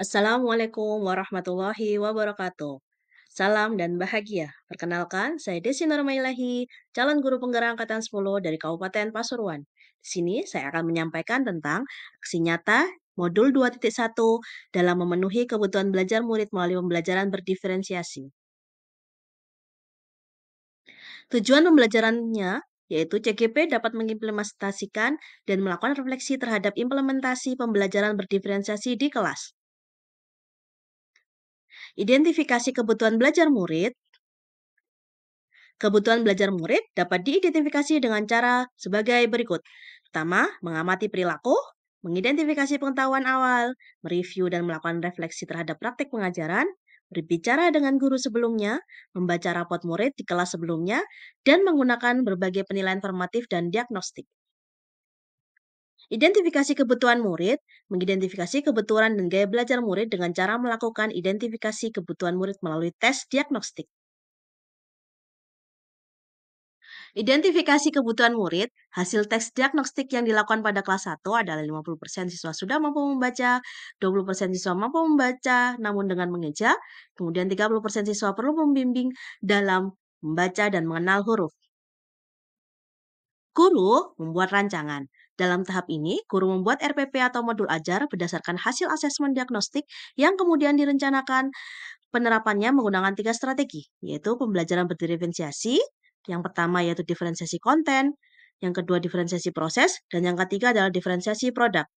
Assalamualaikum warahmatullahi wabarakatuh. Salam dan bahagia. Perkenalkan, saya Desi Nurmailahi, calon guru penggerak angkatan 10 dari Kabupaten Pasuruan. Di sini saya akan menyampaikan tentang aksi nyata modul 2.1 dalam memenuhi kebutuhan belajar murid melalui pembelajaran berdiferensiasi. Tujuan pembelajarannya yaitu CGP dapat mengimplementasikan dan melakukan refleksi terhadap implementasi pembelajaran berdiferensiasi di kelas. Identifikasi kebutuhan belajar murid. Kebutuhan belajar murid dapat diidentifikasi dengan cara sebagai berikut. Pertama, mengamati perilaku, mengidentifikasi pengetahuan awal, mereview dan melakukan refleksi terhadap praktik pengajaran, berbicara dengan guru sebelumnya, membaca rapot murid di kelas sebelumnya, dan menggunakan berbagai penilaian formatif dan diagnostik. Identifikasi kebutuhan murid, mengidentifikasi kebutuhan dan gaya belajar murid dengan cara melakukan identifikasi kebutuhan murid melalui tes diagnostik. Identifikasi kebutuhan murid, hasil tes diagnostik yang dilakukan pada kelas 1 adalah 50% siswa sudah mampu membaca, 20% siswa mampu membaca namun dengan mengeja, kemudian 30% siswa perlu membimbing dalam membaca dan mengenal huruf. Guru membuat rancangan. Dalam tahap ini, guru membuat RPP atau modul ajar berdasarkan hasil asesmen diagnostik yang kemudian direncanakan penerapannya menggunakan 3 strategi, yaitu pembelajaran berdiferensiasi, yang pertama yaitu diferensiasi konten, yang kedua diferensiasi proses, dan yang ketiga adalah diferensiasi produk.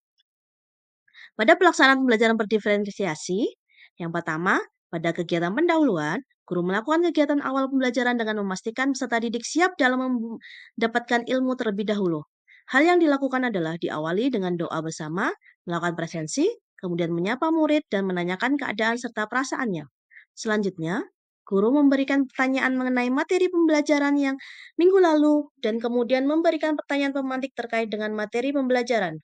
Pada pelaksanaan pembelajaran berdiferensiasi, yang pertama, pada kegiatan pendahuluan, guru melakukan kegiatan awal pembelajaran dengan memastikan peserta didik siap dalam mendapatkan ilmu terlebih dahulu. Hal yang dilakukan adalah diawali dengan doa bersama, melakukan presensi, kemudian menyapa murid dan menanyakan keadaan serta perasaannya. Selanjutnya, guru memberikan pertanyaan mengenai materi pembelajaran yang minggu lalu dan kemudian memberikan pertanyaan pemantik terkait dengan materi pembelajaran.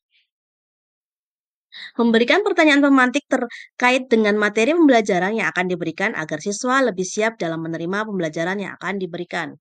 Memberikan pertanyaan pemantik terkait dengan materi pembelajaran yang akan diberikan agar siswa lebih siap dalam menerima pembelajaran yang akan diberikan.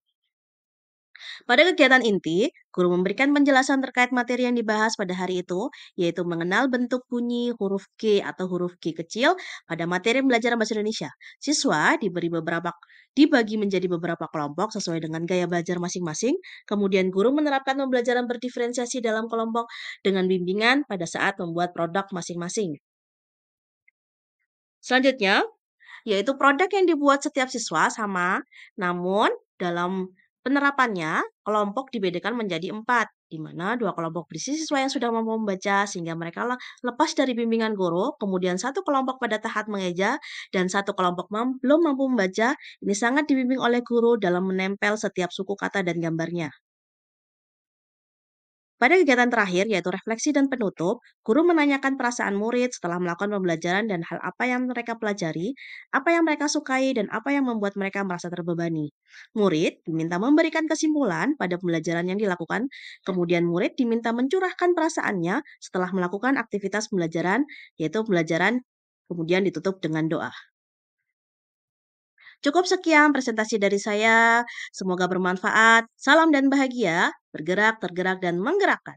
Pada kegiatan inti, guru memberikan penjelasan terkait materi yang dibahas pada hari itu, yaitu mengenal bentuk bunyi huruf G atau huruf G kecil pada materi pembelajaran bahasa Indonesia. Siswa dibagi menjadi beberapa kelompok sesuai dengan gaya belajar masing-masing. Kemudian guru menerapkan pembelajaran berdiferensiasi dalam kelompok dengan bimbingan pada saat membuat produk masing-masing. Selanjutnya, yaitu produk yang dibuat setiap siswa sama, namun dalam penerapannya kelompok dibedakan menjadi 4, di mana 2 kelompok berisi siswa yang sudah mampu membaca sehingga mereka lepas dari bimbingan guru, kemudian satu kelompok pada tahap mengeja, dan satu kelompok belum mampu membaca. Ini sangat dibimbing oleh guru dalam menempel setiap suku kata dan gambarnya. Pada kegiatan terakhir, yaitu refleksi dan penutup, guru menanyakan perasaan murid setelah melakukan pembelajaran dan hal apa yang mereka pelajari, apa yang mereka sukai, dan apa yang membuat mereka merasa terbebani. Murid diminta memberikan kesimpulan pada pembelajaran yang dilakukan, kemudian murid diminta mencurahkan perasaannya setelah melakukan aktivitas pembelajaran, yaitu pembelajaran kemudian ditutup dengan doa. Cukup sekian presentasi dari saya, semoga bermanfaat. Salam dan bahagia, bergerak, tergerak, dan menggerakkan.